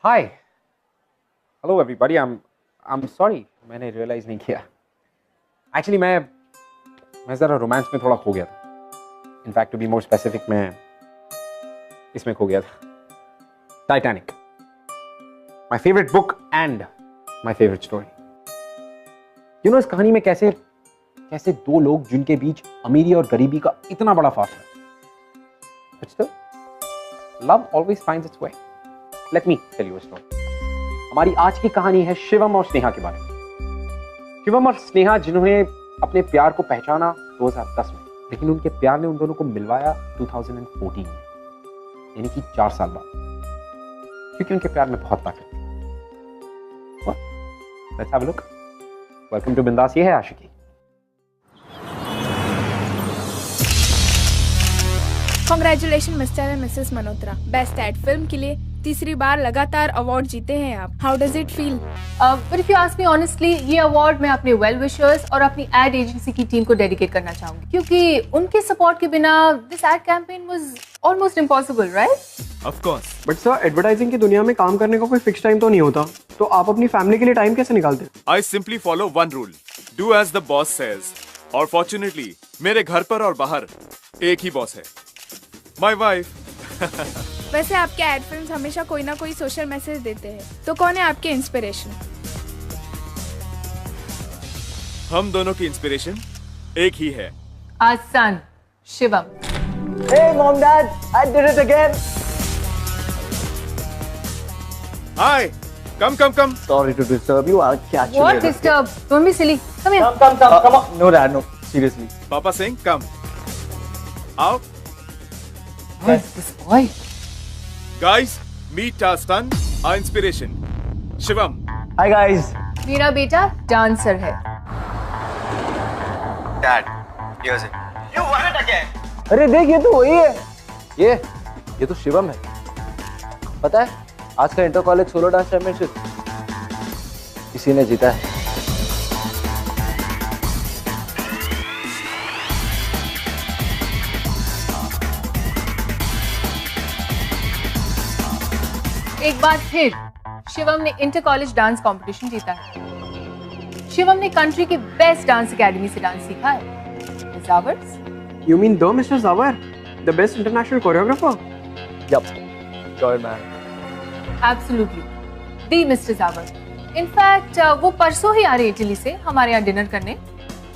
Hi hello everybody I am sorry मैंने realise नहीं किया एक्चुअली मैं ज़रा रोमांस में थोड़ा खो गया था in fact to be more specific मैं इसमें खो गया था Titanic my favourite book and my favourite story you know इस कहानी में कैसे कैसे दो लोग जिनके बीच अमीरी और गरीबी का इतना बड़ा फासला है but still love always finds its way let me tell you a story हमारी आज की कहानी है शिवम और स्नेहा के बारे में शिवम और स्नेहा जिन्होंने अपने प्यार को पहचाना 2010 में लेकिन उनके प्यार ने उन दोनों को मिलवाया 2014 में यानी कि 4 साल बाद क्योंकि उनके प्यार में बहुत ताकत थी let's have a look welcome to Bindaas ये है Aashiqui Congratulations mister and missus Malhotra best ad film के लिए तीसरी बार लगातार अवार्ड जीते हैं आप how does it feel but if you ask me honestly ये अवार्ड मैं अपने वेल विशर्स और अपनी एड एजेंसी की टीम को डेडिकेट करना चाहूंगी क्योंकि उनके सपोर्ट के बिना this ad campaign was almost impossible right of course but sir advertising की दुनिया में काम करने का कोई फिक्स टाइम तो नहीं होता तो आप अपनी फैमिली के लिए टाइम कैसे निकालते हैं I simply follow one rule do as the boss says और फॉर्चुनेटली मेरे घर पर और बाहर एक ही बॉस है माय वाइफ वैसे आपके एड फिल्म्स हमेशा कोई ना कोई सोशल मैसेज देते हैं तो कौन है आपके इंस्पिरेशन हम दोनों की इंस्पिरेशन एक ही है आज son Shivam Hey mom dad, I did it again. Hi come Sorry to disturb you. I'll catch you what later. Disturb don't be silly come here Come on. No dad, no. Seriously. पापा सिंह कम आओ This boy. Guys meet our son our inspiration Shivam Hi guys. मेरा बेटा dancer है Dad, here's it. You won it again. अरे देख ये तो वही है. ये तो शिवम है. पता है आज का inter college solo dance championship इसी ने जीता है. एक बार फिर शिवम ने इंटर कॉलेज डांस कंपटीशन जीता है शिवम ने कंट्री के बेस्ट डांस एकेडमी से डांस सीखा है जावर्स You mean the Mr. Zawar, the best international choreographer? Yup. Sure man. Absolutely दी मिस्टर जावर इनफैक्ट वो परसों ही आ रहे इटली से हमारे यहाँ डिनर करने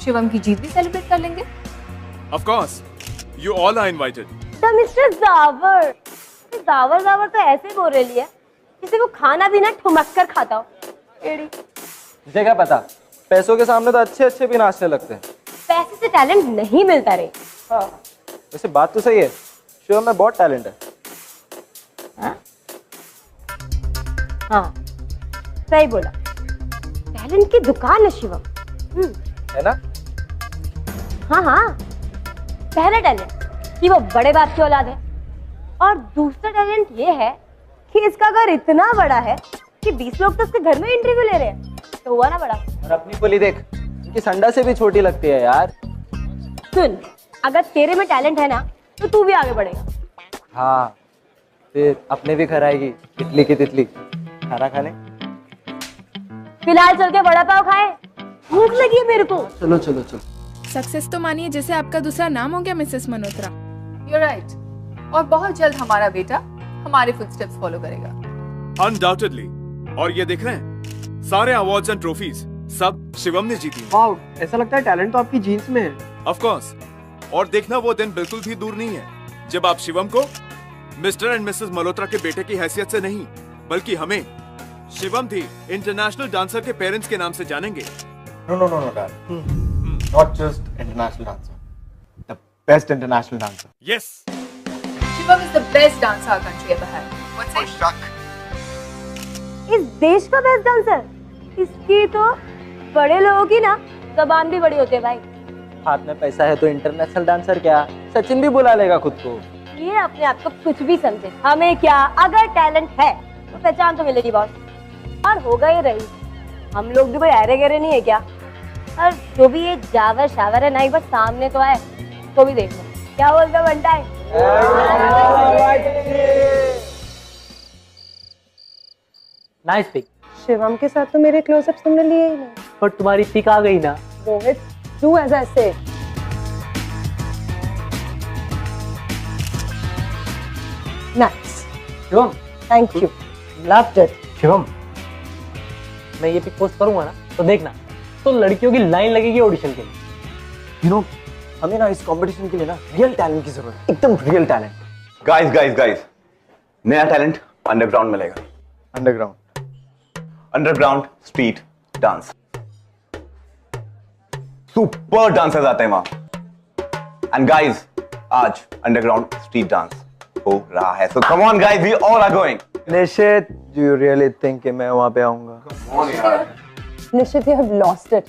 शिवम की जीत भी सेलिब्रेट कर लेंगे of course you all are invited तो मिस्टर जावर जावर तो ऐसे बोल रही है किसी को खाना भी ना ठुमक कर खाता हो एड़ी तुझे क्या पता पैसों के सामने तो अच्छे भी नाचने लगते हैं. पैसे से टैलेंट नहीं मिलता रे हाँ वैसे बात तो सही है शिवम में बहुत टैलेंट है. हाँ सही बोला टैलेंट की दुकान है शिवम है ना. हाँ पहला टैलेंट कि वो बड़े बाप की औलाद है और दूसरा टैलेंट ये है कि इसका घर इतना बड़ा है कि 20 लोग तो उसके घर में इंटरव्यू ले रहे हैं तो हुआ ना बड़ा. और अपनी पुली देख उनकी संडा से भी छोटी लगती है यार. सुन अगर तेरे में टैलेंट है ना तो तू भी आगे बढ़ेगा. हाँ फिर अपने भी घर आएगी इडली की तितली खाना खाने. फिलहाल चल के बड़ा पाव खाए भूख लगी है मेरे को. चलो सक्सेस तो मानिए जैसे आपका दूसरा नाम हो गया मिसेस मल्होत्रा यू राइट और बहुत जल्द हमारा बेटा हमारे फुटस्टेप्स फॉलो करेगा अनडाउटेडली और ये देख रहे हैं सारे अवार्ड्स एंड ट्रॉफीज सब शिवम ने जीती वाओ ऐसा लगता है टैलेंट तो आपकी जीन्स में है. ऑफ कोर्स और देखना वो दिन बिल्कुल भी दूर नहीं है जब आप शिवम को मिस्टर एंड मिसेस मल्होत्रा के बेटे की हैसियत से नहीं बल्कि हमें शिवम थी इंटरनेशनल डांसर के पेरेंट्स के नाम से जानेंगे. No, Dad. Not just international dancer. The best international dancer. Yes Shivam is the best dancer our country ever had what's it Shak. इस देश का बेस्ट डांसर इसकी तो बड़े लोगों की ना जबान भी बड़ी होती है भाई. हाथ में पैसा है तो इंटरनेशनल डांसर क्या सचिन भी बुला लेगा खुद को. ये अपने आप को कुछ भी समझे हमें क्या अगर टैलेंट है तो पहचान तो मिलेगी बॉस. और होगा ये रही हम लोग भी कोई अरे गहरे नहीं है क्या. और जो भी ये जावर शावर है ना एक बार सामने तो आए तो भी देख लो क्या बोलते बनता है. Nice pick. शिवम के साथ तो मेरे क्लोजअप्स तुमने लिए ही नहीं। पर तुम्हारी पिक आ गई ना। रोहित, डू एज आई से। Nice. Shivam, thank you. Loved it. Shivam, मैं ये पिक पोस्ट करूंगा ना तो देखना, तो लड़कियों की लाइन लगेगी ऑडिशन के लिए। यू नो, हमें ना इस कंपटीशन के लिए ना रियल टैलेंट की जरूरत है, एकदम रियल टैलेंट। गाइस, नया टैलेंट अंडरग्राउंड मिलेगा। Underground street dance. Super dancers आते हैं वहां। एंड गाइस, आज अंडरग्राउंड स्ट्रीट डांस हो रहा है। So come on guys, we all are going. Nishit, do you really think कि मैं वहां पे आऊंगा? Nishchit, you have lost it.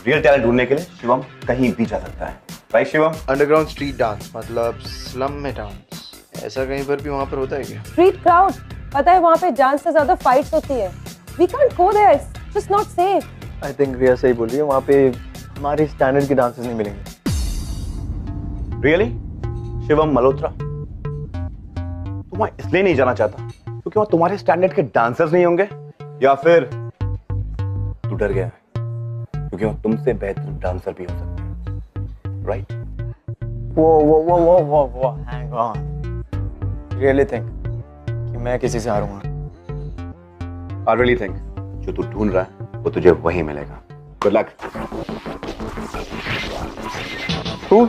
Real talent ढूंढने के लिए शिवम कहीं भी जा सकता है, right Shivam? Underground street dance मतलब स्लम में डांस, ऐसा कहीं पर भी वहाँ पर होता है क्या? स्ट्रीट क्राउड, पता है वहाँ पे डांस से ज्यादा फाइट्स होती है। We can't go there, it's just not safe. I think Riya सही बोल रही है, वहाँ पे हमारे स्टैंडर्ड के डांसेस नहीं मिलेंगे। रियली? शिवम मल्होत्रा, तुम वहाँ इसलिए नहीं जाना चाहता क्योंकि वहाँ तुम्हारे स्टैंडर्ड के डांसर्स नहीं होंगे, या फिर तू डर गया क्योंकि वहाँ तुमसे बेहतर डांसर भी हो सकते हैं, राइट? वो हैंग ऑन। रियली थिंक कि मैं किसी से हारूंगा? I really think जो तू ढूंढ रहा है वो तुझे वहीं मिलेगा। Good luck. Cool.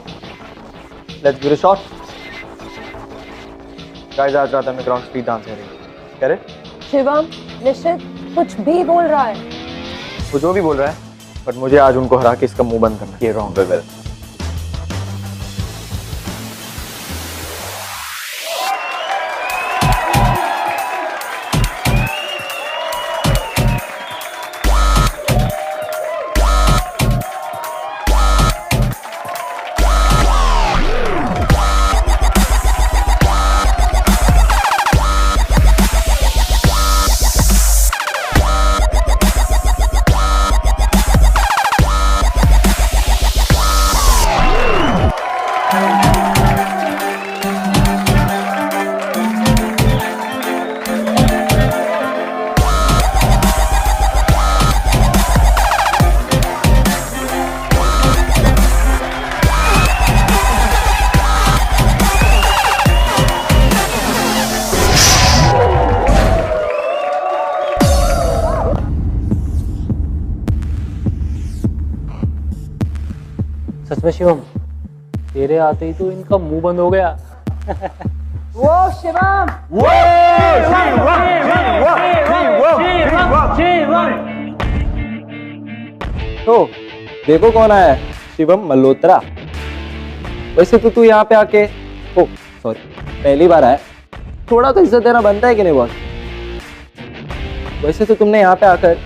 Let's give it a shot. Guys, आज रात अंडरग्राउंड स्ट्रीट डांस करेंगे। करे? शिवम, निश्चित कुछ भी बोल रहा है। वो जो भी बोल रहा है, बट मुझे आज उनको हरा के इसका मुंह बंद करना। ये रॉन्ग। Well. सच में शिवम, तेरे आते ही तो इनका मुंह बंद हो गया। वो शिवम! तो देखो कौन आया है, शिवम मल्होत्रा। वैसे तो तू यहाँ पे आके, ओ सॉरी, पहली बार आया, थोड़ा तो इज्जत देना बनता है कि नहीं बॉस? वैसे तो तुमने यहाँ पे आकर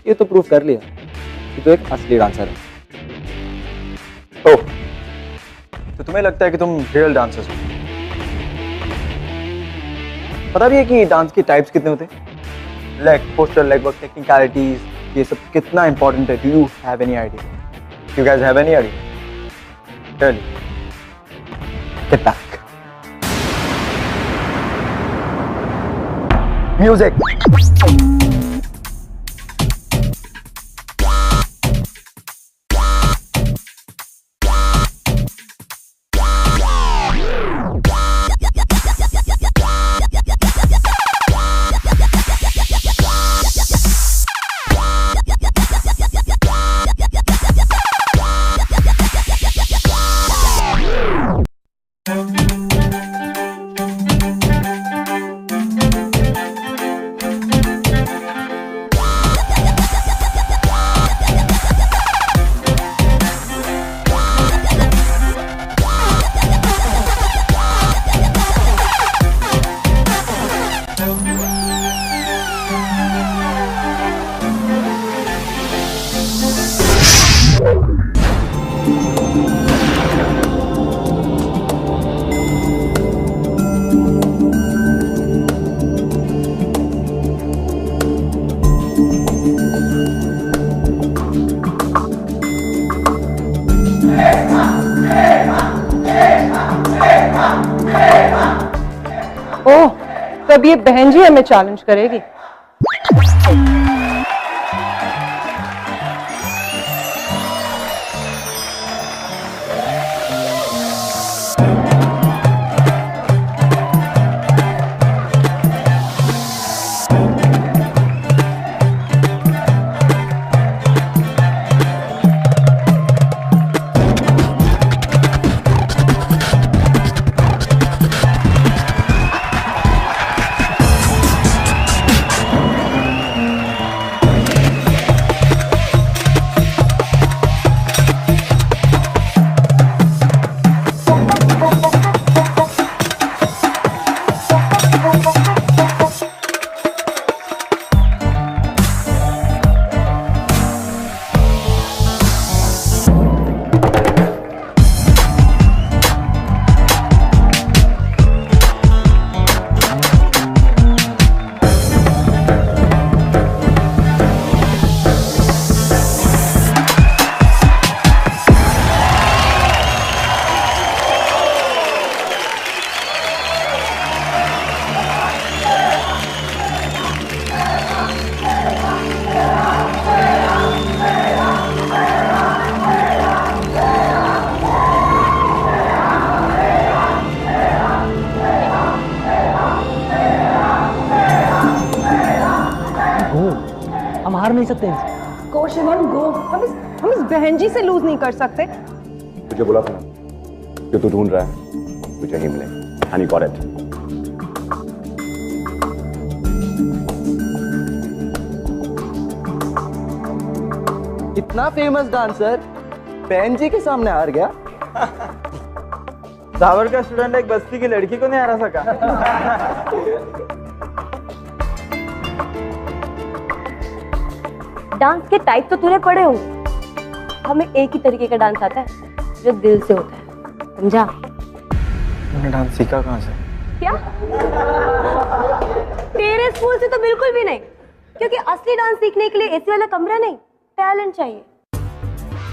ये तो प्रूफ कर लिया कि तू एक असली डांसर है। ओह, तो तुम्हें लगता है कि तुम रियल डांसर्स हो? पता भी है कि डांस की टाइप्स कितने होते हैं? Leg, posture, leg work, technicalities, ये सब कितना इंपॉर्टेंट है? Do you have any idea? You guys have any idea? Really? Get back. Music. ओह, तब ये बहन जी हमें चैलेंज करेगी। हम हार नहीं सकते इनसे। गो शिवम गो, हम इस बहन जी से लूज नहीं कर सकते। तुझे बोला था ना, जो तू ढूंढ रहा है तुझे ही मिलेगा। And you got it. इतना फेमस डांसर बहन जी के सामने हार गया। सावर का स्टूडेंट एक बस्ती की लड़की को नहीं हरा सका। डांस के टाइप तो तूने पढ़े होंगे, हमें एक ही तरीके का डांस आता है जो दिल से होता है, समझा? तूने डांस सीखा कहाँ से? क्या? तेरे स्कूल से तो बिल्कुल भी नहीं, क्योंकि असली डांस सीखने के लिए एसी वाला कमरा नहीं, टैलेंट चाहिए।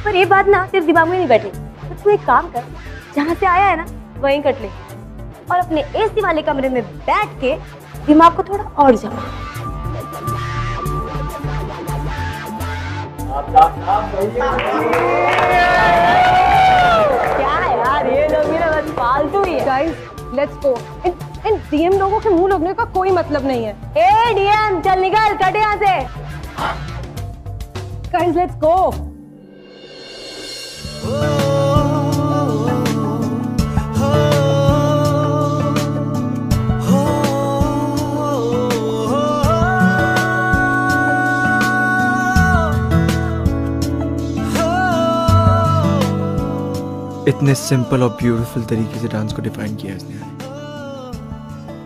पर ये बात ना तेरे दिमाग में नहीं बैठी, तो तू एक काम कर, जहाँ से आया है ना वहीं कट ले, और अपने एसी वाले कमरे में बैठ के दिमाग को थोड़ा और जमा। क्या यार, ये लोग मेरा बस फालतू ही है। Guys let's go. In DM लोगों के मुंह लगने का कोई मतलब नहीं है। ए डीएम चल निकल, कट यहाँ से। Guys let's go. इतने सिंपल और ब्यूटीफुल तरीके से डांस को डिफाइन किया इसने,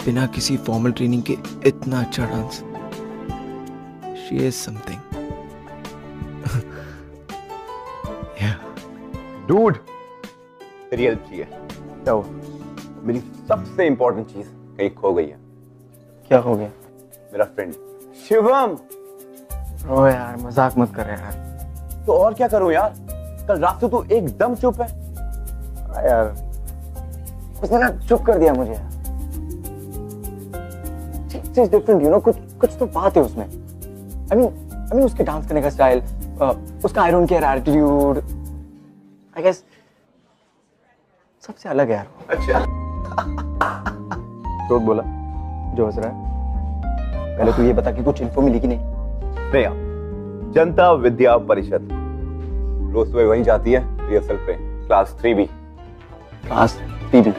बिना किसी फॉर्मल ट्रेनिंग के इतना अच्छा dance. She is something. Dude, तेरी हेल्प चाहिए। क्या हुआ? मेरी सबसे इंपॉर्टेंट चीज कहीं खो गई है। क्या हो गया? मेरा फ्रेंड शिवम। ओ यार मजाक मत कर यार। तो और क्या करूं यार, कल रात से तू एकदम चुप है। यार उसने ना चुप कर दिया मुझे। She's different, you know, कुछ तो बात है उसमें। I mean उसके डांस करने का स्टाइल, उसका I don't care attitude, I guess सबसे अलग है यार। अच्छा। तो बोला जो हंस रहा है। पहले तू ये बता कि कुछ इन्फो मिली कि नहीं? नहीं यार, जनता विद्या परिषद रोज सुबह वहीं जाती है रिहर्सल पे, क्लास 3B। Class 3B।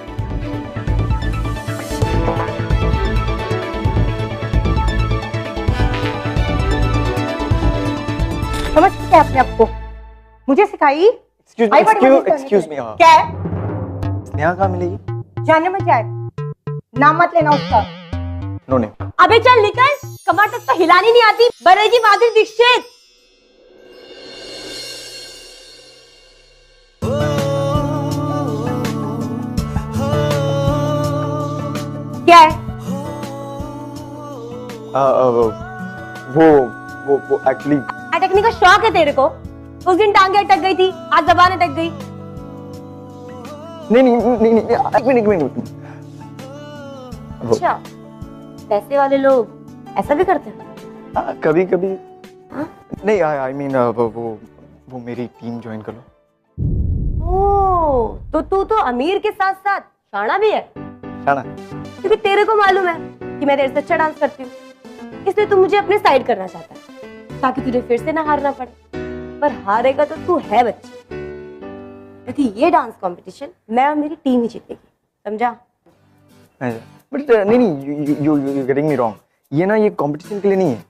समझते हैं अपने आप को, मुझे सिखाई। Excuse me. क्या है? स्नेहा कहाँ मिलेगी? जाने में जाए, नाम मत लेना उसका। No name. अबे चल निकल, कमर तक तो हिलानी नहीं आती, बनेगी माधुरी दीक्षित। क्या है? वो एक्चुअली अटकने का शौक है तेरे को? उस दिन टांगे अटक गई थी, आज जबान अटक गई। नहीं एक मिनट। अच्छा, पैसे वाले लोग ऐसा भी करते हैं? कभी कभी। नहीं आई मीन वो मेरी टीम ज्वाइन कर लो। ओह, तो तू तो अमीर के साथ साथ शाना भी है। शाना? क्योंकि तेरे को मालूम है कि मैं तेरे से अच्छा डांस करती हूँ, इसलिए तू मुझे अपने साइड करना चाहता है ताकि तुझे फिर से ना हारना पड़े। पर हारेगा तो तू है बच्ची, क्योंकि ये डांस कंपटीशन मैं और मेरी टीम ही जीतेगी, समझा? बट नहीं यू गेटिंग मी रॉन्ग। ये ना ये कंपटीशन के लिए नहीं है,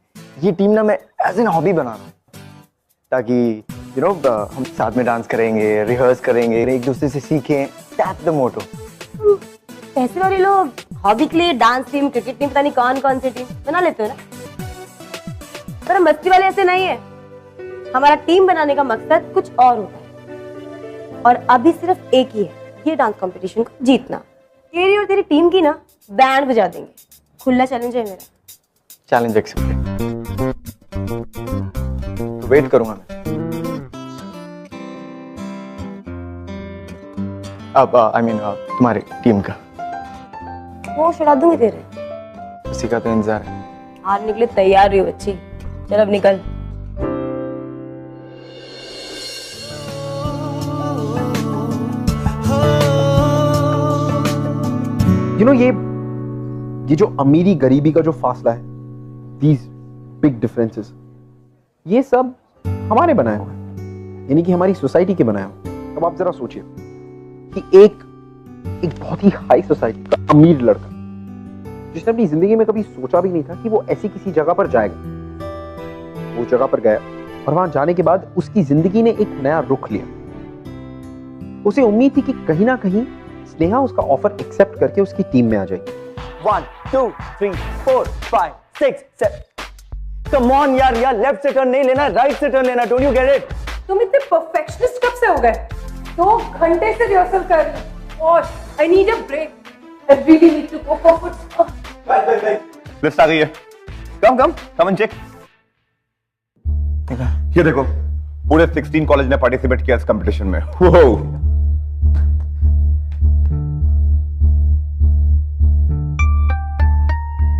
ये टीम ना मैं एज एन हॉबी बना रहा हूँ, ताकि यू नो हम साथ में डांस करेंगे, रिहर्स करेंगे, एक दूसरे से सीखें। That's the motto. पैसे वाले लोग हॉबी के लिए डांस टीम, क्रिकेट टीम, पता नहीं कौन कौन सी टीम बना लेते हो ना, पर हम मस्ती वाले ऐसे नहीं है। हमारा टीम बनाने का मकसद कुछ और होता है, और अभी सिर्फ एक ही है, ये डांस कंपटीशन को जीतना। तेरी और तेरी टीम की ना बैंड बजा देंगे। खुला चैलेंज है मेरा। Challenge accepted. तो वेट करूंगा मैं। अब आई मीन तुम्हारी टीम का वो छुड़ा दूंगी तेरे। उसी का तो इंतजार है। हारने के लिए तैयार रही हो बच्ची, चल अब निकल। You know, ये जो अमीरी गरीबी का जो फासला है, these big differences, ये सब हमारे बनाए हुए हैं, यानी कि हमारी सोसाइटी के बनाए हुए। अब आप जरा सोचिए कि एक बहुत ही हाई सोसाइटी का अमीर लड़का जिसने अपनी जिंदगी में कभी सोचा भी नहीं था कि वो ऐसी किसी जगह पर जाएगा, वो जगह पर गया और वहां जाने के बाद उसकी जिंदगी ने एक नया रुख लिया। उसे उम्मीद थी कि कहीं ना कहीं स्नेहा उसका ऑफर एक्सेप्ट करके उसकी टीम में आ जाएगी। 1 2 3 4 5 6 7 कम ऑन यार, लेफ्ट से टर्न नहीं लेना, राइट से टर्न लेना, डोंट यू गेट इट? तुम इतने परफेक्शनिस्ट कब से हो गए? 2 घंटे से रिहर्सल कर रही हूँ और I need a break. I really need to go for foot. List आ गई है। Come and check. ये देखो, पूरे 16 कॉलेज ने पार्टिसिपेट किया इस कंपटीशन में। वो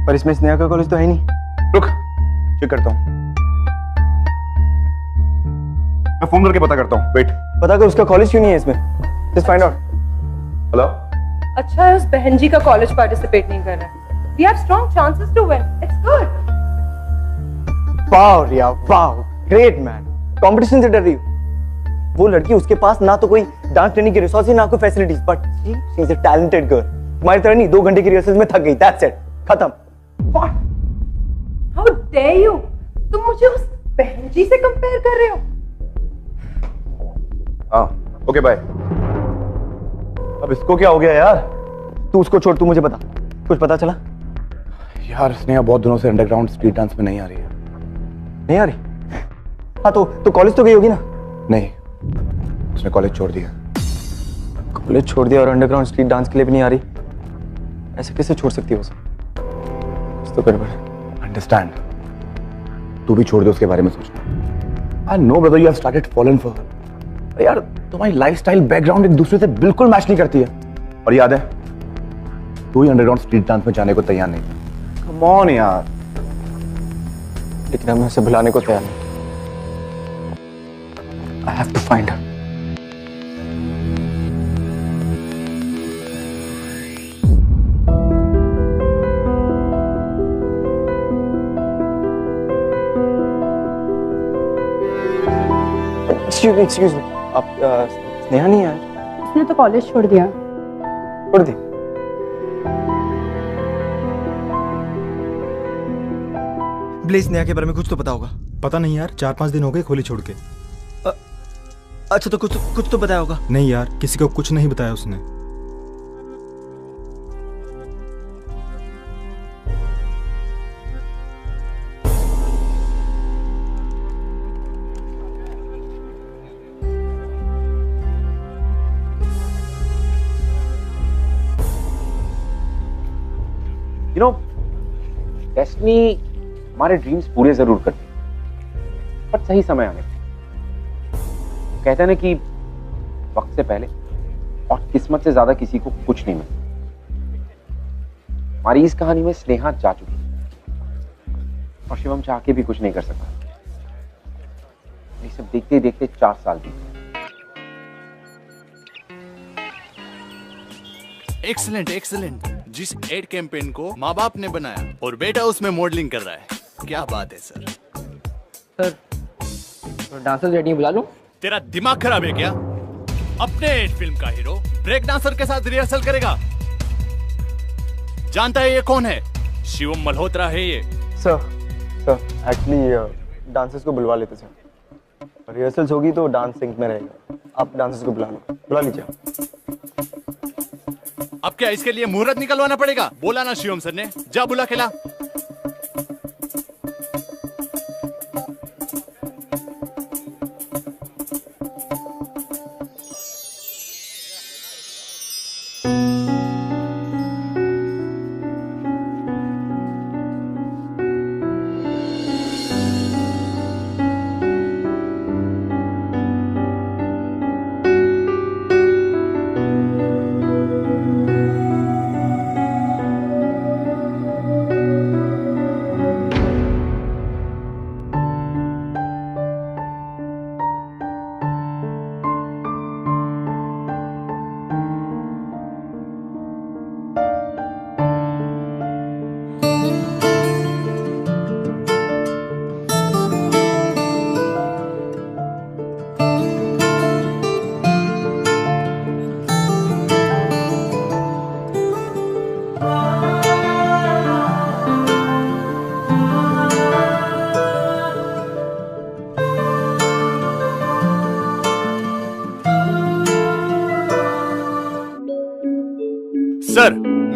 पर इसमें स्नेहा का कॉलेज तो है नहीं। रुक, चेक करता हूं। मैं फोन करके पता करता हूं। वेट, पता कर उसका कॉलेज क्यों नहीं है इसमें। Just find out. हेलो। अच्छा है उस बहन जी का कॉलेज पार्टिसिपेट नहीं कर रहा है। We have strong chances to win. It's good. Wow Riya, wow, great man. Competition से डर रही हो? वो लड़की, उसके पास ना तो कोई डांस ट्रेनिंग की रिसोर्सेज ना कोई facilities, but she is a talented girl. तुम्हारी तरह नहीं, 2 घंटे की रिहर्सल में थक गई, दैट्स इट, खत्म। What? How dare you? तुम मुझे उस बहन जी से कंपेयर कर रहे हो? हाँ, ओके बाय। अब इसको क्या हो गया यार? तू उसको छोड़, तू मुझे बता, कुछ पता चला? यार स्नेहा बहुत दिनों से अंडरग्राउंड स्ट्रीट डांस में नहीं आ रही है। नहीं आ रही? हाँ तो कॉलेज तो गई होगी ना? नहीं, उसने कॉलेज छोड़ दिया। कॉलेज छोड़ दिया और अंडरग्राउंड स्ट्रीट डांस के लिए भी नहीं आ रही? ऐसे कैसे छोड़ सकती हो उसे? तो गड़बड़। अंडरस्टैंड, तू भी छोड़ दे उसके बारे में सोचना। I know brother, you have started following for her. यार तुम्हारी लाइफस्टाइल, बैकग्राउंड एक दूसरे से बिल्कुल मैच नहीं करती है। और याद है, तू ही अंडरग्राउंड स्ट्रीट डांस में जाने को तैयार नहीं था। कम ऑन यार। लेकिन मैं उसे बुलाने को तैयार नहीं। I have to find her. Excuse me, आप स्नेहा नहीं है? उसने तो कॉलेज छोड़ दिया। छोड़ दी? ब्लेज, स्नेहा के बारे में कुछ तो पता होगा। पता नहीं यार, 4-5 दिन हो गए खोली छोड़ के। अच्छा, तो कुछ तो बताया होगा। नहीं यार, किसी को कुछ नहीं बताया उसने। You know, डेस्टिनी हमारे ड्रीम्स पूरे जरूर करती है, पर सही समय आने पे। कहते हैं ना कि वक्त से पहले और किस्मत से ज्यादा किसी को कुछ नहीं मिलता। हमारी इस कहानी में स्नेहा जा चुकी है और शिवम चाह के भी कुछ नहीं कर सकता। ये सब देखते देखते 4 साल बीत गए। Excellent excellent. जिस एड कैंपेन को माँ बाप ने बनाया और बेटा उसमें मॉडलिंग कर रहा है, क्या बात है सर। सर, तो डांसर रेडी बुला लूं? तेरा दिमाग खराब है क्या? अपने एड फिल्म का हीरो ब्रेक डांसर के साथ रिहर्सल करेगा? जानता है ये कौन है? शिवम मल्होत्रा है ये। सर एक्चुअली डांसर्स को बुलवा लेते सर। रिहर्सल्स होगी तो डांस सिंक में रहेगा। आप डांसर्स को बुला लीजिए। अब क्या इसके लिए मुहूर्त निकलवाना पड़ेगा? बोला ना शिवम सर ने, जा बुला के ला।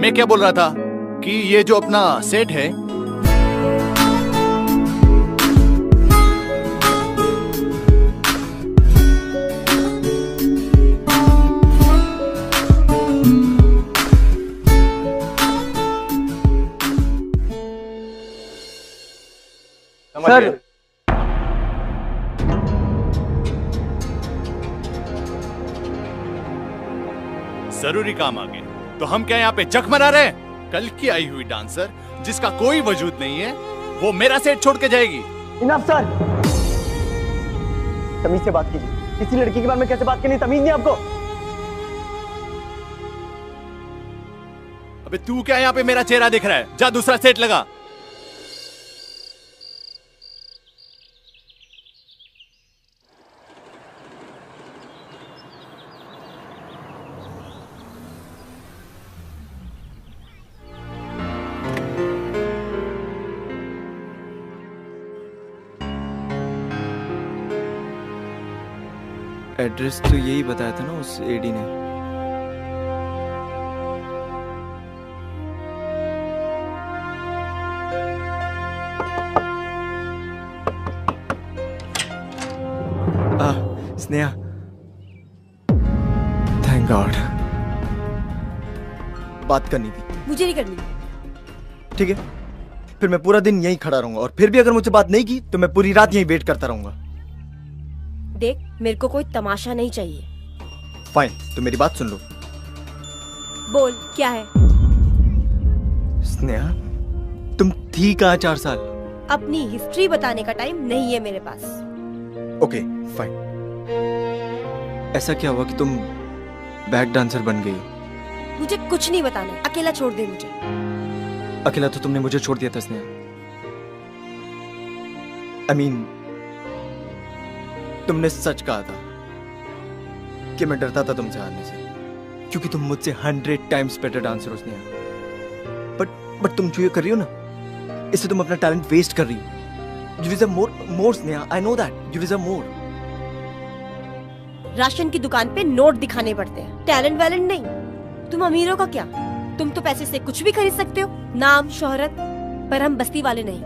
मैं क्या बोल रहा था कि ये जो अपना सेट है, सर जरूरी काम आ गए तो हम क्या यहाँ पे जख मना रहे हैं? कल की आई हुई डांसर जिसका कोई वजूद नहीं है, वो मेरा सेट छोड़ के जाएगी। इनफ सर, तमीज से बात कीजिए। किसी लड़की के बारे में कैसे बात करनी, तमीज नहीं आपको? अबे तू क्या यहाँ पे मेरा चेहरा दिख रहा है? जा दूसरा सेट लगा। एड्रेस तो यही बताया था ना उस एडी ने। Sneha, thank God. बात करनी थी। मुझे नहीं करनी। ठीक है, फिर मैं पूरा दिन यहीं खड़ा रहूंगा, और फिर भी अगर मुझसे बात नहीं की तो मैं पूरी रात यहीं वेट करता रहूंगा। देख, मेरे को कोई तमाशा नहीं चाहिए। फाइन, तो मेरी बात सुन लो। बोल, क्या है? स्नेहा, तुम थी कहाँ 4 साल? अपनी हिस्ट्री बताने का टाइम नहीं है मेरे पास। Okay fine. ऐसा क्या हुआ कि तुम बैक डांसर बन गई? मुझे कुछ नहीं बताना, अकेला छोड़ दे मुझे। अकेला तो तुमने मुझे छोड़ दिया था स्नेहा। I mean, तुमने सच कहा था कि मैं डरता था तुमसे हारने से, क्योंकि तुम मुझसे 100 टाइम्स बेटर डांसर हो स्नेहा। बट तुम जो ये कर रही हो ना, इससे तुम अपना टैलेंट वेस्ट कर रही हो। You deserve more Sneha, I know that. You deserve more. Ration की दुकान पे नोट दिखाने पड़ते हैं, टैलेंट वैलेंट नहीं। तुम अमीरों का क्या? तुम तो पैसे से कुछ भी खरीद सकते हो, नाम शोहरत, पर हम बस्ती वाले नहीं।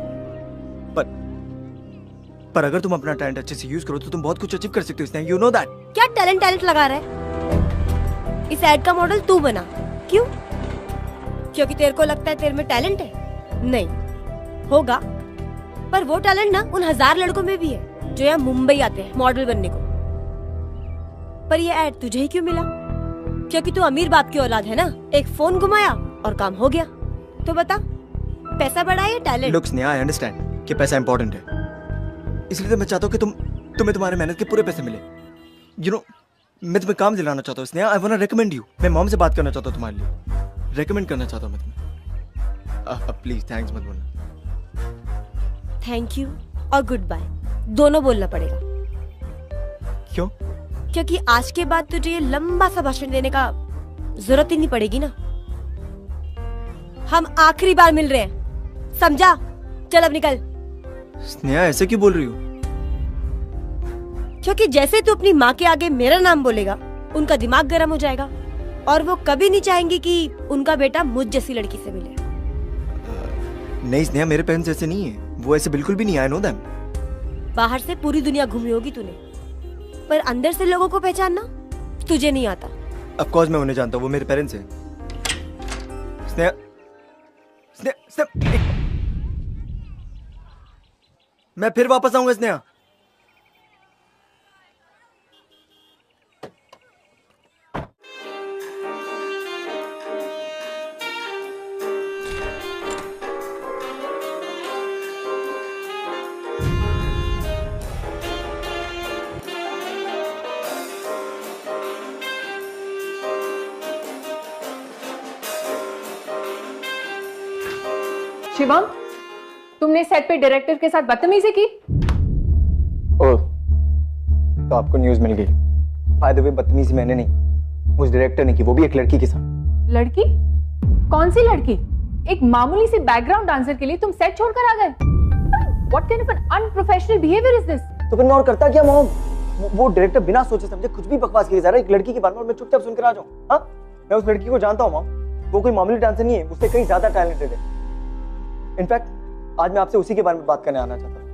पर अगर तुम अपना टैलेंट अच्छे से यूज करो तो तुम बहुत कुछ अचीव कर सकते हो स्नेहा, you know that. क्या टैलेंट लगा रहा है? इस एड का मॉडल तू बना। क्यों? क्योंकि तेरे को लगता है तेरे में टैलेंट है? नहीं होगा, पर वो टैलेंट ना उन 1000 लड़कों में भी है जो यहाँ मुंबई आते हैं मॉडल बनने को। पर ये एड तुझे ही क्यों मिला? क्योंकि तू अमीर बाप की औलाद है ना। एक फोन घुमाया और काम हो गया। तो बता, पैसा बड़ा है या talent? Look Sneha, I understand कि पैसा इंपॉर्टेंट है, इसलिए तो मैं चाहता हूँ कि तुम्हें तुम्हारे मेहनत के पूरे पैसे मिले। You know, मैं तुम्हें काम दिलाना चाहता हूँ Sneha. I wanna recommend you. मैं मॉम से बात करना चाहता हूँ तुम्हारे लिए, रेकमेंड करना चाहता हूँ मैं तुम्हें। प्लीज थैंक्स मत बोलना। थैंक यू और गुड बाय दोनों बोलना पड़ेगा। क्यों? क्योंकि आज के बाद तुझे ये लंबा सा भाषण देने का जरूरत ही नहीं पड़ेगी ना। हम आखिरी बार मिल रहे हैं, समझा? चल अब निकल। स्नेहा, ऐसे क्यों बोल रही हो? क्योंकि जैसे तू अपनी माँ के आगे मेरा नाम बोलेगा, उनका दिमाग गर्म हो जाएगा और वो कभी नहीं चाहेंगे कि उनका बेटा मुझ जैसी लड़की से मिले। नहीं स्नेहा, मेरे पेरेंट्स ऐसे नहीं है, वो ऐसे बिल्कुल भी नहीं। I know them. बाहर से पूरी दुनिया घूमी होगी तूने, पर अंदर से लोगों को पहचानना तुझे नहीं आता। ऑफ कोर्स मैं उन्हें जानता हूँ, वो मेरे पेरेंट्स हैं। स्नेहा, मैं फिर वापस आऊंगा स्नेहा। शिवम, तुमने सेट पे डायरेक्टर के साथ बदतमीजी की? ओह, तो आपको न्यूज़ मिल गई। बाय द वे, बदतमीजी मैंने नहीं, उस डायरेक्टर ने की, वो भी एक लड़की के साथ। लड़की? कौन सी लड़की? एक मामूली सी बैकग्राउंड डांसर के लिए तुम सेट छोड़कर आ गए? What kind of an unprofessional behavior is this? तो फिर मैं और करता क्या मॉम? वो डायरेक्टर बिना सोचे समझे कुछ भी बकवास किए जा रहा है एक लड़की के बारे में, और मैं चुपचाप सुनकर आ जाऊं? हाँ, मैं उस लड़की को जानता हूँ मॉम। वो कोई मामूली डांसर नहीं है, उससे कहीं ज्यादा टैलेंटेड है। इनफैक्ट आज मैं आपसे उसी के बारे में बात करने आना चाहता हूँ।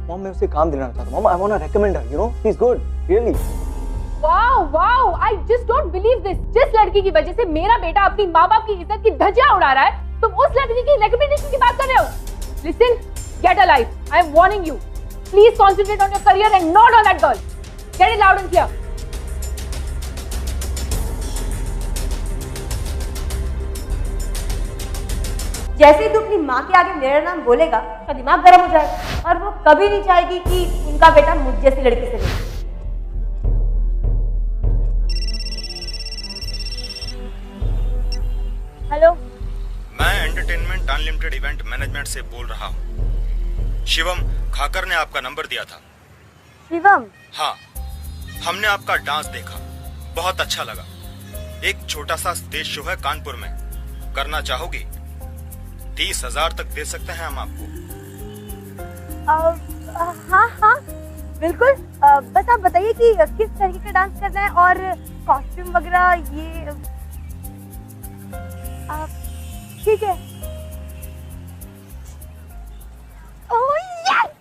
मॉम, मैं उसे काम दिलाना चाहता हूँ। Mom, I want to recommend her, you know, she is good, really. Wow, I just don't believe this. जिस लड़की की वजह से मेरा बेटा अपनी माँ बाप की इज्जत की धज्जियां उड़ा रहा है, तुम उस लड़की की रिकमेंडेशन की बात कर रहे हो? Listen, get a life, I am warning you. Please concentrate on your career and not on that girl. Get it loud and clear. जैसे ही तू अपनी माँ के आगे मेरा नाम बोलेगा, उसका दिमाग गर्म हो जाएगा और वो कभी नहीं चाहेगी कि उनका बेटा मुझ जैसी लड़की से मिले। हेलो, मैं एंटरटेनमेंट अनलिमिटेड इवेंट मैनेजमेंट से बोल रहा हूँ। शिवम खाकर ने आपका नंबर दिया था। शिवम? हाँ, हमने आपका डांस देखा, बहुत अच्छा लगा। एक छोटा सा स्टेज शो है कानपुर में, करना चाहोगी? 30,000 तक दे सकते हैं हम आपको। हाँ हाँ बिल्कुल। बस आप बताइए कि किस तरीके का डांस करना है और कॉस्ट्यूम वगैरह ये। ठीक है। Oh yes!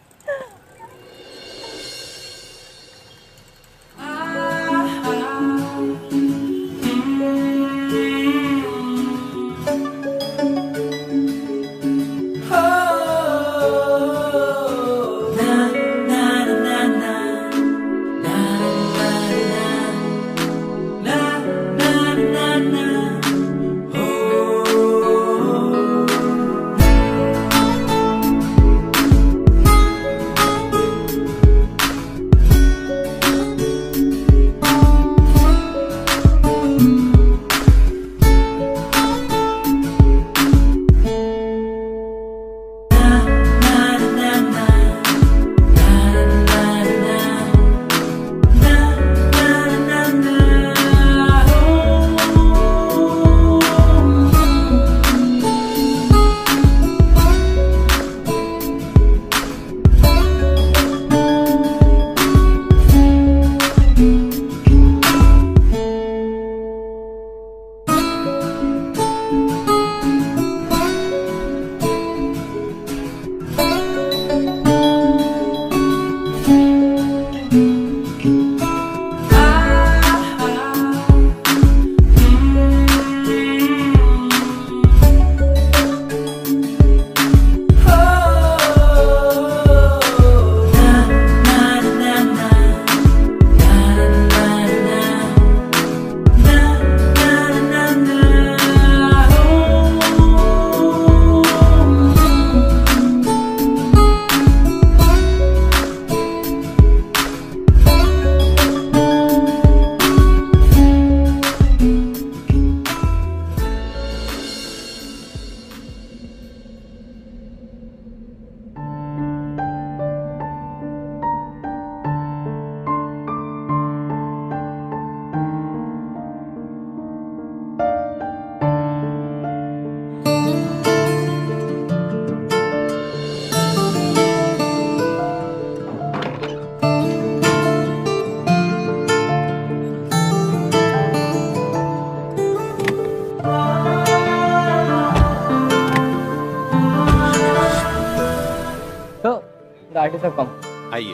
आर्टिस्ट ऑफ कम। आइए।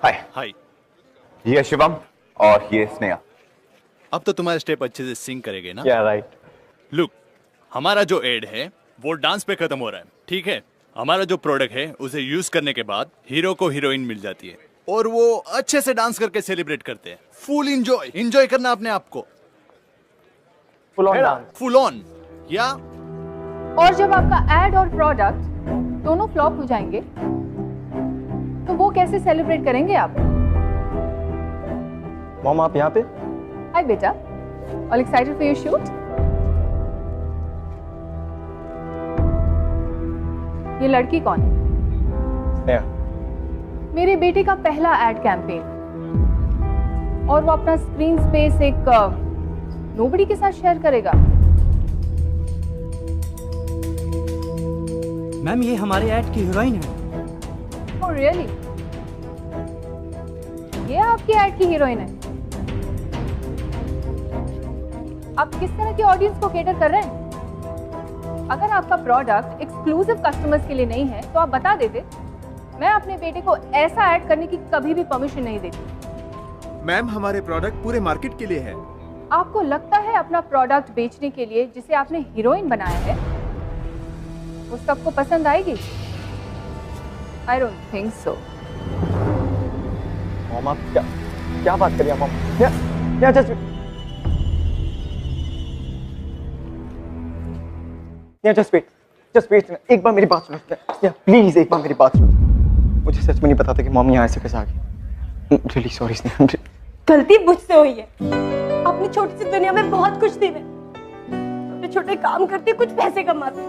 हाय हाय। ये शिवम और ये स्नेहा। अब तो तुम्हारे स्टेप अच्छे से सिंक करेंगे ना? Yeah, right. लुक, हमारा जो एड है वो डांस पे खत्म हो रहा है, ठीक है? हमारा जो प्रोडक्ट है उसे यूज करने के बाद हीरो को हीरोइन मिल जाती है और वो अच्छे से डांस करके सेलिब्रेट करते हैं। फुल एंजॉय करना अपने आप को। Full on dance. Full on या। और जब आपका एड और प्रोडक्ट दोनों फ्लॉप हो जाएंगे तो वो कैसे सेलिब्रेट करेंगे आप? मॉम, आप यहाँ पे? हाय बेटा, all excited for your shoot? ये लड़की कौन है? स्नेहा। मेरे बेटे का पहला एड कैंपेन और वो अपना स्क्रीन स्पेस एक नोबडी के साथ शेयर करेगा। मैम, ये हमारे ऐड की हीरोइन है। Oh really? ये आपकी ऐड की हीरोइन है? आप किस तरह की ऑडियंस को केटर कर रहे हैं? अगर आपका प्रोडक्ट एक्सक्लूसिव कस्टमर्स के लिए नहीं है तो आप बता देते। मैं अपने बेटे को ऐसा ऐड करने की कभी भी परमिशन नहीं देती। मैम, हमारे प्रोडक्ट पूरे मार्केट के लिए है। आपको लगता है अपना प्रोडक्ट बेचने के लिए जिसे आपने हीरोइन बनाया है वो सबको पसंद आएगी? I don't think so. Mom, आप क्या बात कर रही हैं मॉम? जस्ट वेट, एक बार मेरी बात सुनो। प्लीज एक बार मेरी बात सुनो। मुझे सच में नहीं पता था कि मॉम यहाँ ऐसे कैसे आ गई। Really sorry Sneha. गलती मुझसे हुई है। अपनी छोटी सी दुनिया में बहुत खुश थी मैं। छोटे छोटे काम करती, कुछ पैसे कमाती।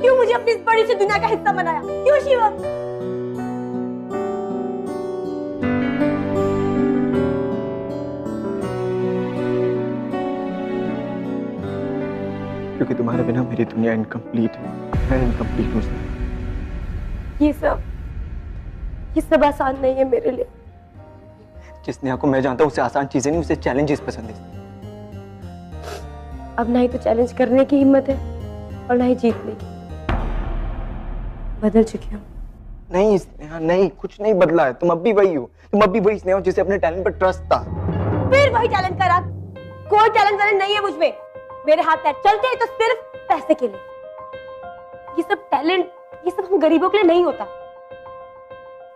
क्यों मुझे अपनी इस बड़ी सी दुनिया का हिस्सा बनाया? क्यों शिवम? क्योंकि तुम्हारे बिना मेरी दुनिया इनकम्प्लीट है। मैं इनकम्प्लीट हूँ। ये सब आसान नहीं है मेरे लिए। जिस नेहा को मैं जानता हूँ उसे आसान चीजें नहीं, उसे चैलेंजेस पसंद है। अब ना ही तो चैलेंज करने की हिम्मत है और ना ही जीतने की। बदल चुकी हूँ। नहीं स्नेहा, नहीं, कुछ नहीं बदला है। तुम अब भी वही हो। तुम अब भी वही स्नेहा जिसे अपने टैलेंट पर ट्रस्ट था। फिर वही टैलेंट करा। कोई टैलेंट नहीं है मुझ में। मेरे हाथ पैर चलते हैं तो सिर्फ पैसे के लिए। ये सब टैलेंट, ये सब हम गरीबों के लिए नहीं होता।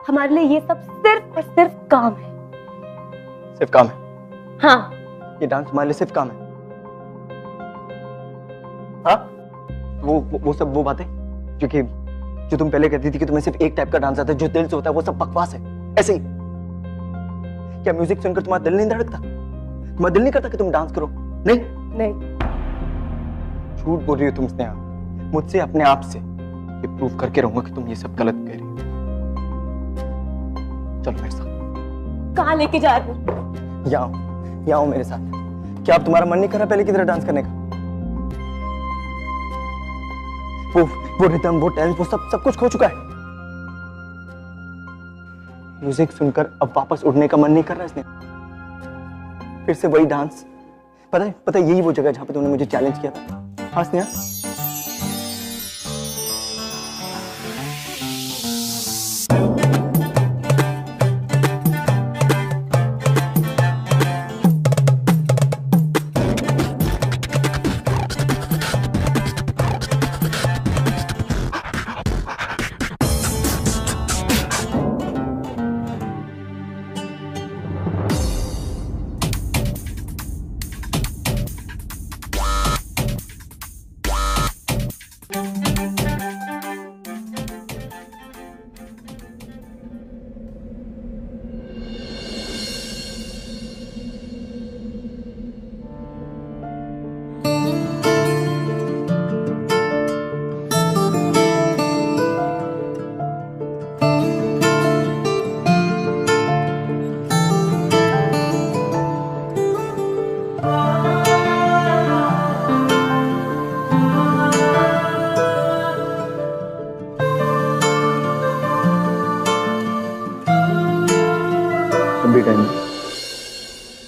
हमारे लिए ये सब सिर्फ और सिर्फ काम है। सिर्फ काम है? हाँ। ये डांस हमारे लिए सिर्फ काम है? हाँ? वो बातें जो तुम पहले कहती थी कि तुम्हें सिर्फ एक टाइप का डांस आता है जो दिल से होता है, वो सब बकवास है। ऐसे ही क्या म्यूजिक सुनकर तुम्हारा दिल नहीं धड़कता? तुम्हारा दिल नहीं करता कि तुम डांस करो? नहीं। झूठ बोल रही हो तुम स्नेहा। मुझसे, अपने आप से ये प्रूव करके रहूंगा कि तुम ये सब गलत कह रही हो। चलो मेरे साथ। कहाँ लेके जा रही हो? यहाँ आओ मेरे साथ। क्या अब तुम्हारा मन नहीं कर रहा पहले की तरह डांस करने का? वो रिदम, वो टैलेंट, वो सब कुछ खो चुका है। म्यूजिक सुनकर अब वापस उड़ने का मन नहीं कर रहा इसने। फिर से वही डांस। पता है यही वो जगह जहां पे तुमने मुझे चैलेंज किया था। हाँ स्नेहा?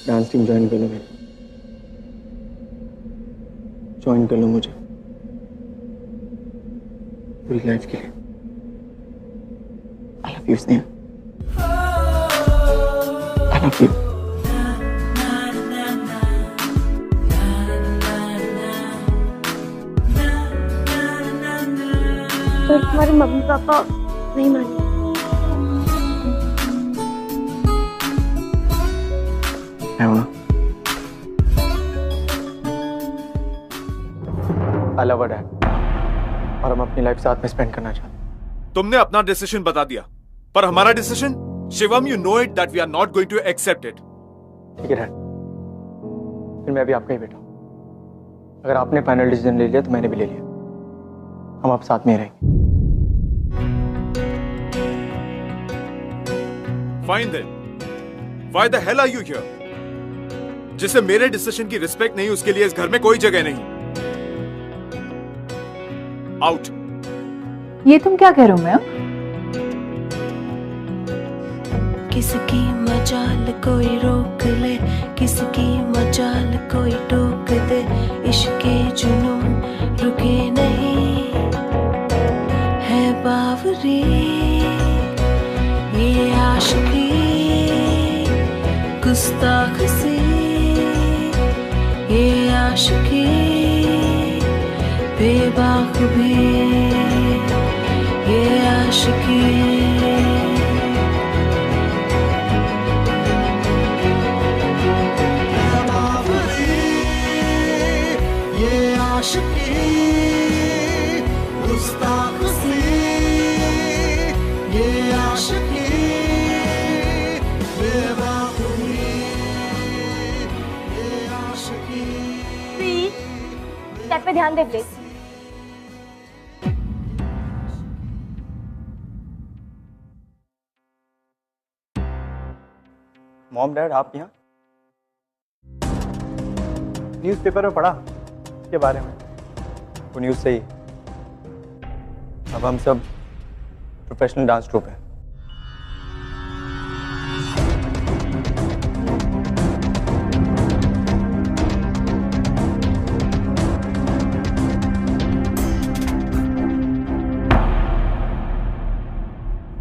डांस टीम ज्वाइन कर लो मेरी। ज्वाइन कर लो मुझे पूरी लाइफ के लिए। I love you Sneha. I love you. पर तुम्हारे मम्मी पापा नहीं माने। I love her dad। और हम अपनी लाइफ साथ में स्पेंड करना चाहते हैं। तुमने अपना डिसीजन बता दिया, पर हमारा decision, Shivam, you know it that we are not going to accept it. ठीक है डैड, फिर मैं भी आपका ही बेटा हूं। अगर आपने फाइनल डिसीजन ले लिया तो मैंने भी ले लिया। हम अब साथ में रहेंगे। Fine then, why the hell are you here? जिसे मेरे डिसीजन की रिस्पेक्ट नहीं, उसके लिए इस घर में कोई जगह नहीं। आउट। ये तुम क्या कह रहे हो मैम? किसकी मजाल कोई रोक ले, किसकी मजाल कोई टोक दे, इश्के जुनून रुके नहीं है बावरी, ये आशिकी गुस्ताख सी, ये आशिकी बेबाक भी, ये आशिकी पे ध्यान दे प्लीज। मॉम डैड आप यहाँ? न्यूज़पेपर में पढ़ा इसके बारे में। वो न्यूज़ सही। अब हम सब प्रोफेशनल डांस ट्रूप है।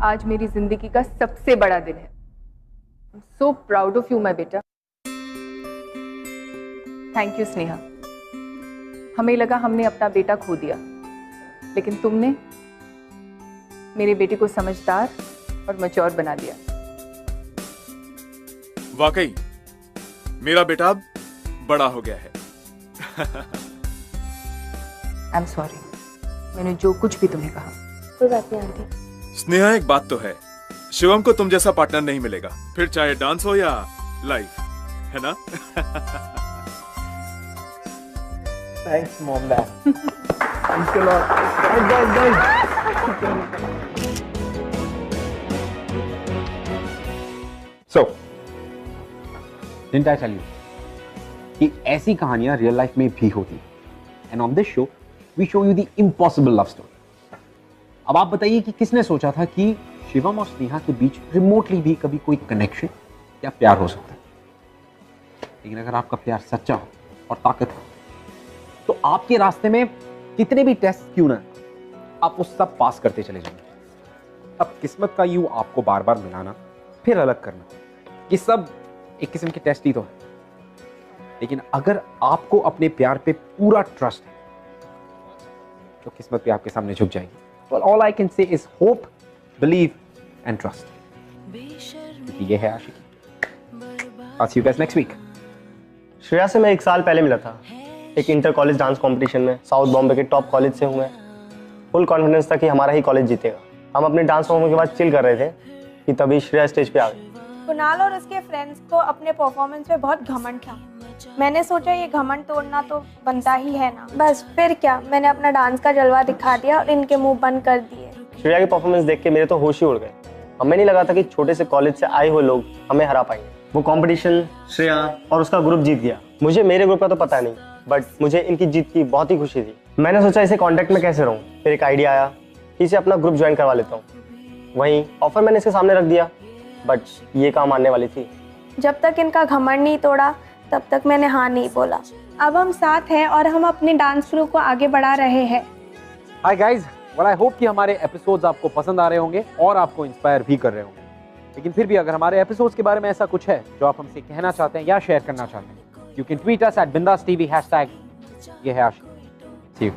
आज मेरी जिंदगी का सबसे बड़ा दिन है। I'm so proud of you, my बेटा। Thank you Sneha. हमें लगा हमने अपना बेटा खो दिया, लेकिन तुमने मेरे बेटे को समझदार और मैच्योर बना दिया। वाकई मेरा बेटा अब बड़ा हो गया है। आई एम सॉरी, मैंने जो कुछ भी तुम्हें कहा। कोई बात नहीं आंटी। स्नेहा एक बात तो है, शिवम को तुम जैसा पार्टनर नहीं मिलेगा, फिर चाहे डांस हो या लाइफ, है ना? Thanks mom dad. Thanks a lot. Guys So, didn't I tell you कि ऐसी कहानियां रियल लाइफ में भी होती हैं। And on this show we show you the impossible love story. अब आप बताइए कि किसने सोचा था कि शिवम और स्नेहा के बीच रिमोटली भी कभी कोई कनेक्शन या प्यार हो सकता है। लेकिन अगर आपका प्यार सच्चा हो और ताकत हो, तो आपके रास्ते में कितने भी टेस्ट क्यों ना, आप वो सब पास करते चले जाएंगे। अब किस्मत का यू आपको बार बार मिलाना फिर अलग करना, ये सब एक किस्म के टेस्ट ही तो है। लेकिन अगर आपको अपने प्यार पे पूरा ट्रस्ट है, तो किस्मत भी आपके सामने झुक जाएगी। Well, all I can say is hope, believe, and trust. क्योंकि ये है आशिकी। I'll see you guys next week. Shreya से मैं 1 साल पहले मिला था, एक इंटर कॉलेज डांस कंपटीशन में। साउथ बॉम्बे के टॉप कॉलेज से हूँ मैं। फुल कॉन्फिडेंस था कि हमारा ही कॉलेज जीतेगा। हम अपने डांस परफॉर्मेंस के बाद चिल कर रहे थे कि तभी श्रेया स्टेज पे आ गई। कुणाल और उसके फ्रेंड्स को अपने परफॉर्मेंस पे बहुत घमंड था। मैंने सोचा ये घमंड तोड़ना तो बनता ही है ना। बस फिर क्या, मैंने अपना डांस का जलवा दिखा दिया और इनके मुंह बंद कर दिए। श्रेया की परफॉर्मेंस देख के मेरे तो होश ही उड़ गए। हमें नहीं लगा था कि छोटे से कॉलेज से आए हुए लोग हमें हरा पाएंगे। वो कंपटीशन श्रेया और उसका ग्रुप जीत गया। मुझे मेरे ग्रुप का तो पता नहीं, बट मुझे इनकी जीत की बहुत ही खुशी थी। मैंने सोचा इसे कांटेक्ट में कैसे रहूं। फिर एक आइडिया आया कि इसे अपना ग्रुप ज्वाइन करवा लेता हूँ। वहीं ऑफर मैंने इसके सामने रख दिया, बट ये काम आने वाली थी। जब तक इनका घमंड नहीं तोड़ा तब तक मैंने हाँ नहीं बोला। अब हम साथ हैं और हम अपने डांस ग्रुप को आगे बढ़ा रहे हैं। Hi guys, well I hope कि हमारे एपिसोड्स आपको पसंद आ रहे होंगे और आपको इंस्पायर भी कर रहे होंगे। लेकिन फिर भी अगर हमारे एपिसोड्स के बारे में ऐसा कुछ है जो आप हमसे कहना चाहते हैं या शेयर करना चाहते हैं, you can tweet us @BindasTV #। ये है आशिकी। सी यू।